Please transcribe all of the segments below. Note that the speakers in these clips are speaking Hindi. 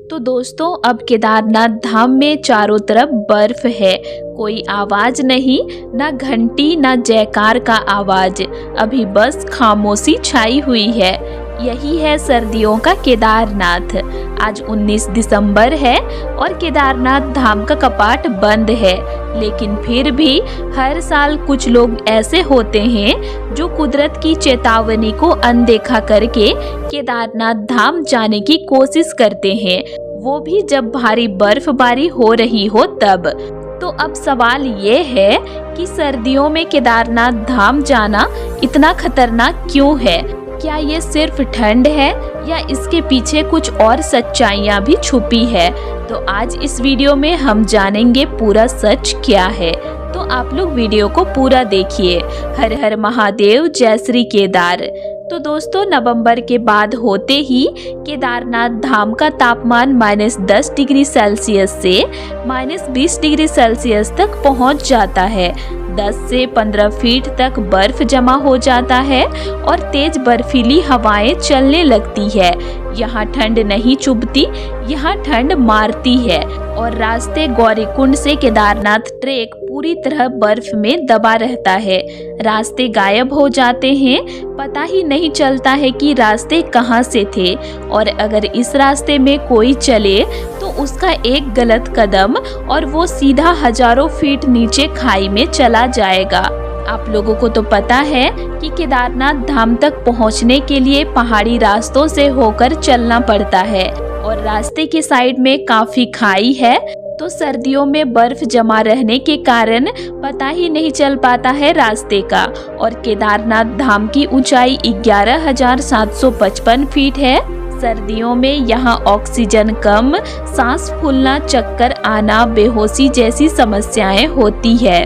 तो दोस्तों अब केदारनाथ धाम में चारों तरफ बर्फ है, कोई आवाज नहीं, ना घंटी ना जयकार का आवाज, अभी बस खामोशी छाई हुई है। यही है सर्दियों का केदारनाथ। आज 19 दिसंबर है और केदारनाथ धाम का कपाट बंद है, लेकिन फिर भी हर साल कुछ लोग ऐसे होते हैं जो कुदरत की चेतावनी को अनदेखा करके केदारनाथ धाम जाने की कोशिश करते हैं, वो भी जब भारी बर्फबारी हो रही हो तब। तो अब सवाल ये है कि सर्दियों में केदारनाथ धाम जाना इतना खतरनाक क्यों है? क्या ये सिर्फ ठंड है या इसके पीछे कुछ और सच्चाइयाँ भी छुपी है? तो आज इस वीडियो में हम जानेंगे पूरा सच क्या है, तो आप लोग वीडियो को पूरा देखिए। हर हर महादेव, जय श्री केदार। तो दोस्तों नवंबर के बाद होते ही केदारनाथ धाम का तापमान -10 डिग्री सेल्सियस से -20 डिग्री सेल्सियस तक पहुंच जाता है। 10 से 15 फीट तक बर्फ जमा हो जाता है और तेज बर्फीली हवाएं चलने लगती है। यहाँ ठंड नहीं चुभती, यहाँ ठंड मारती है और रास्ते गौरीकुंड से केदारनाथ ट्रेक पूरी तरह बर्फ में दबा रहता है। रास्ते गायब हो जाते हैं, पता ही नहीं चलता है कि रास्ते कहाँ से थे, और अगर इस रास्ते में कोई चले तो उसका एक गलत कदम और वो सीधा हजारों फीट नीचे खाई में चला जाएगा। आप लोगों को तो पता है कि केदारनाथ धाम तक पहुंचने के लिए पहाड़ी रास्तों से होकर चलना पड़ता है और रास्ते के साइड में काफी खाई है, तो सर्दियों में बर्फ जमा रहने के कारण पता ही नहीं चल पाता है रास्ते का। और केदारनाथ धाम की ऊंचाई 11,755 फीट है। सर्दियों में यहाँ ऑक्सीजन कम, सांस फूलना, चक्कर आना, बेहोशी जैसी समस्याएं होती है।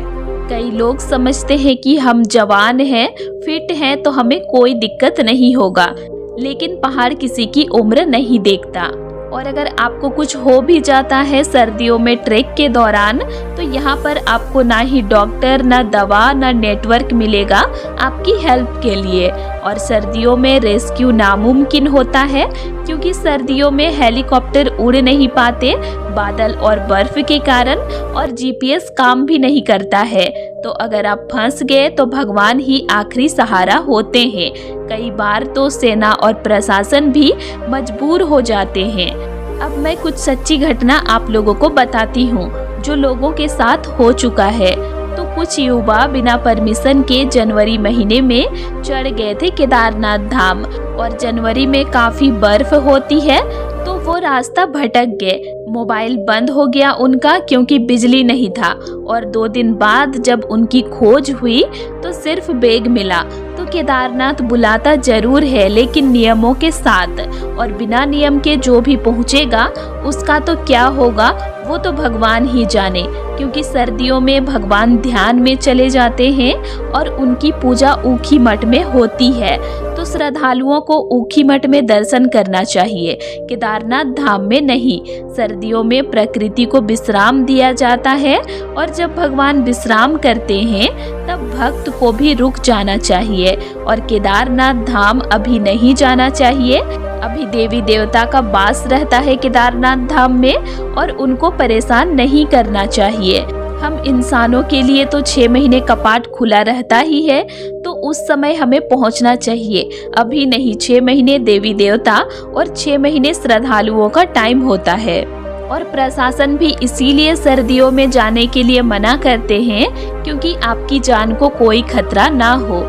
कई लोग समझते हैं कि हम जवान हैं, फिट हैं, तो हमें कोई दिक्कत नहीं होगा, लेकिन पहाड़ किसी की उम्र नहीं देखता। और अगर आपको कुछ हो भी जाता है सर्दियों में ट्रेक के दौरान, तो यहाँ पर आपको ना ही डॉक्टर, ना दवा, ना नेटवर्क मिलेगा आपकी हेल्प के लिए। और सर्दियों में रेस्क्यू नामुमकिन होता है, क्योंकि सर्दियों में हेलीकॉप्टर उड़ नहीं पाते बादल और बर्फ के कारण, और जीपीएस काम भी नहीं करता है। तो अगर आप फंस गए तो भगवान ही आखिरी सहारा होते हैं। कई बार तो सेना और प्रशासन भी मजबूर हो जाते हैं। अब मैं कुछ सच्ची घटना आप लोगों को बताती हूँ जो लोगों के साथ हो चुका है। तो कुछ युवा बिना परमिशन के जनवरी महीने में चढ़ गए थे केदारनाथ धाम, और जनवरी में काफी बर्फ होती है, तो वो रास्ता भटक गए। मोबाइल बंद हो गया उनका, क्योंकि बिजली नहीं था, और 2 दिन बाद जब उनकी खोज हुई तो सिर्फ बैग मिला। तो केदारनाथ बुलाता जरूर है, लेकिन नियमों के साथ, और बिना नियम के जो भी पहुंचेगा उसका तो क्या होगा वो तो भगवान ही जाने, क्योंकि सर्दियों में भगवान ध्यान में चले जाते हैं और उनकी पूजा ऊखी मठ में होती है। तो श्रद्धालुओं को ऊखी मठ में दर्शन करना चाहिए, केदारनाथ धाम में नहीं। सर्दियों में प्रकृति को विश्राम दिया जाता है, और जब भगवान विश्राम करते हैं तब भक्त को भी रुक जाना चाहिए। और केदारनाथ धाम अभी नहीं जाना चाहिए, अभी देवी देवता का वास रहता है केदारनाथ धाम में, और उनको परेशान नहीं करना चाहिए। हम इंसानों के लिए तो 6 महीने कपाट खुला रहता ही है, तो उस समय हमें पहुंचना चाहिए, अभी नहीं। 6 महीने देवी देवता और 6 महीने श्रद्धालुओं का टाइम होता है। और प्रशासन भी इसीलिए सर्दियों में जाने के लिए मना करते हैं, क्योंकि आपकी जान को कोई खतरा ना हो।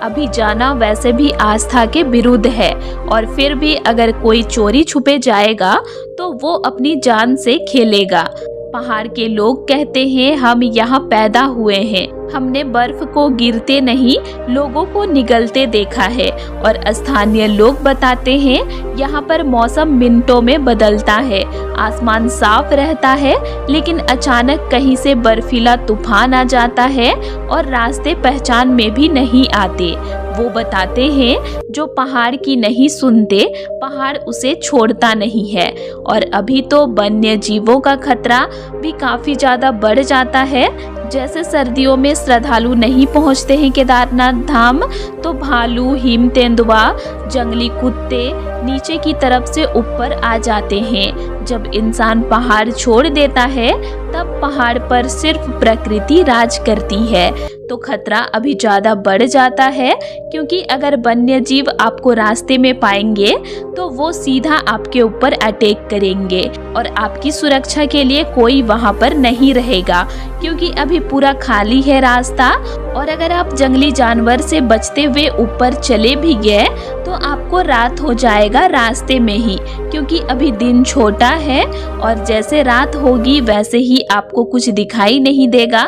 अभी जाना वैसे भी आस्था के विरुद्ध है, और फिर भी अगर कोई चोरी छुपे जाएगा तो वो अपनी जान से खेलेगा। पहाड़ के लोग कहते हैं हम यहाँ पैदा हुए हैं, हमने बर्फ को गिरते नहीं लोगों को निगलते देखा है। और स्थानीय लोग बताते हैं यहाँ पर मौसम मिनटों में बदलता है, आसमान साफ रहता है, लेकिन अचानक कहीं से बर्फीला तूफान आ जाता है और रास्ते पहचान में भी नहीं आते। वो बताते हैं जो पहाड़ की नहीं सुनते, पहाड़ उसे छोड़ता नहीं है। और अभी तो वन्य जीवों का खतरा भी काफी ज्यादा बढ़ जाता है। जैसे सर्दियों में श्रद्धालु नहीं पहुंचते हैं केदारनाथ धाम, तो भालू, हिम तेंदुआ, जंगली कुत्ते, नीचे की तरफ से ऊपर आ जाते हैं। जब इंसान पहाड़ छोड़ देता है तब पहाड़ पर सिर्फ प्रकृति राज करती है, तो खतरा अभी ज़्यादा बढ़ जाता है, क्योंकि अगर वन्य जीव आपको रास्ते में पाएंगे तो वो सीधा आपके ऊपर अटैक करेंगे और आपकी सुरक्षा के लिए कोई वहाँ पर नहीं रहेगा, क्योंकि अभी पूरा खाली है रास्ता। और अगर आप जंगली जानवर से बचते हुए ऊपर चले भी गए तो आपको रात हो जाएगा रास्ते में ही, क्योंकि अभी दिन छोटा है और जैसे रात होगी वैसे ही आपको कुछ दिखाई नहीं देगा,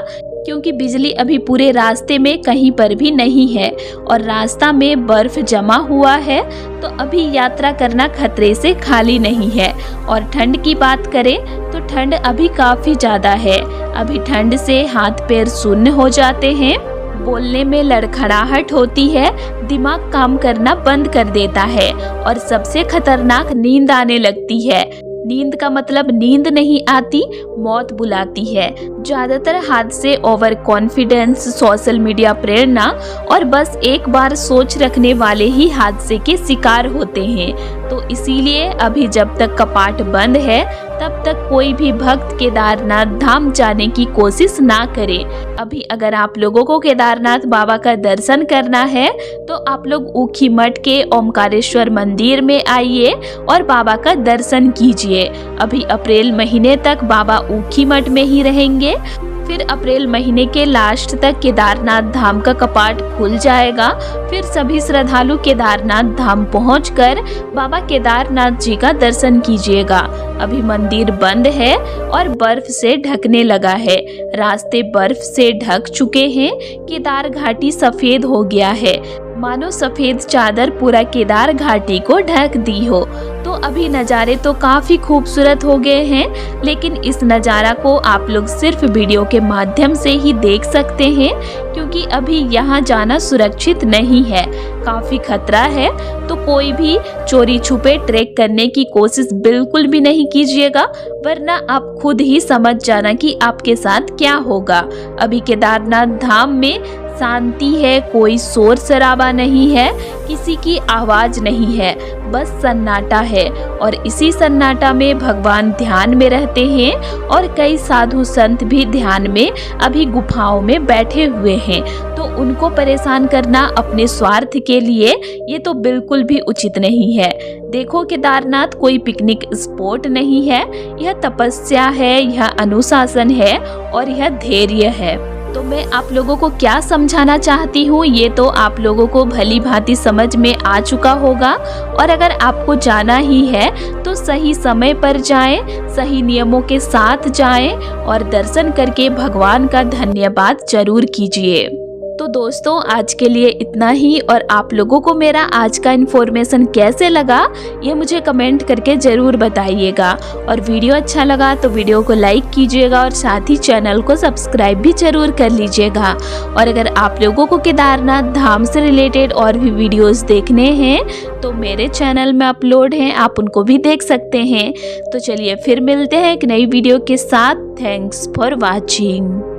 क्योंकि बिजली अभी पूरे रास्ते में कहीं पर भी नहीं है और रास्ता में बर्फ जमा हुआ है, तो अभी यात्रा करना खतरे से खाली नहीं है। और ठंड की बात करें तो ठंड अभी काफ़ी ज़्यादा है। अभी ठंड से हाथ पैर सुन्न हो जाते हैं, बोलने में लड़खड़ाहट होती है, दिमाग काम करना बंद कर देता है और सबसे खतरनाक नींद आने लगती है। नींद का मतलब नींद नहीं आती, मौत बुलाती है। ज़्यादातर हादसे ओवर कॉन्फिडेंस, सोशल मीडिया प्रेरणा और बस एक बार सोच रखने वाले ही हादसे के शिकार होते हैं। तो इसीलिए अभी जब तक कपाट बंद है तब तक कोई भी भक्त केदारनाथ धाम जाने की कोशिश ना करे। अभी अगर आप लोगों को केदारनाथ बाबा का दर्शन करना है तो आप लोग ऊखीमठ के ओमकारेश्वर मंदिर में आइए और बाबा का दर्शन कीजिए। अभी अप्रैल महीने तक बाबा ऊखीमठ में ही रहेंगे, फिर अप्रैल महीने के लास्ट तक केदारनाथ धाम का कपाट खुल जाएगा। फिर सभी श्रद्धालु केदारनाथ धाम पहुंचकर बाबा केदारनाथ जी का दर्शन कीजिएगा। अभी मंदिर बंद है और बर्फ से ढकने लगा है, रास्ते बर्फ से ढक चुके हैं, केदार घाटी सफेद हो गया है, मानो सफेद चादर पूरा केदार घाटी को ढक दी हो। तो अभी नज़ारे तो काफ़ी खूबसूरत हो गए हैं, लेकिन इस नज़ारा को आप लोग सिर्फ वीडियो के माध्यम से ही देख सकते हैं, क्योंकि अभी यहाँ जाना सुरक्षित नहीं है, काफ़ी खतरा है। तो कोई भी चोरी छुपे ट्रैक करने की कोशिश बिल्कुल भी नहीं कीजिएगा, वरना आप खुद ही समझ जाना कि आपके साथ क्या होगा। अभी केदारनाथ धाम में शांति है, कोई शोर शराबा नहीं है, किसी की आवाज नहीं है, बस सन्नाटा है। और इसी सन्नाटा में भगवान ध्यान में रहते हैं और कई साधु संत भी ध्यान में अभी गुफाओं में बैठे हुए हैं। तो उनको परेशान करना अपने स्वार्थ के लिए ये तो बिल्कुल भी उचित नहीं है। देखो, केदारनाथ कोई पिकनिक स्पॉट नहीं है, यह तपस्या है, यह अनुशासन है और यह धैर्य है। तो मैं आप लोगों को क्या समझाना चाहती हूँ ये तो आप लोगों को भली भांति समझ में आ चुका होगा। और अगर आपको जाना ही है तो सही समय पर जाएं, सही नियमों के साथ जाएं और दर्शन करके भगवान का धन्यवाद जरूर कीजिए। तो दोस्तों, आज के लिए इतना ही। और आप लोगों को मेरा आज का इन्फॉर्मेशन कैसे लगा ये मुझे कमेंट करके ज़रूर बताइएगा। और वीडियो अच्छा लगा तो वीडियो को लाइक कीजिएगा और साथ ही चैनल को सब्सक्राइब भी ज़रूर कर लीजिएगा। और अगर आप लोगों को केदारनाथ धाम से रिलेटेड और भी वीडियोस देखने हैं तो मेरे चैनल में अपलोड हैं, आप उनको भी देख सकते हैं। तो चलिए फिर मिलते हैं एक नई वीडियो के साथ। Thanks for watching.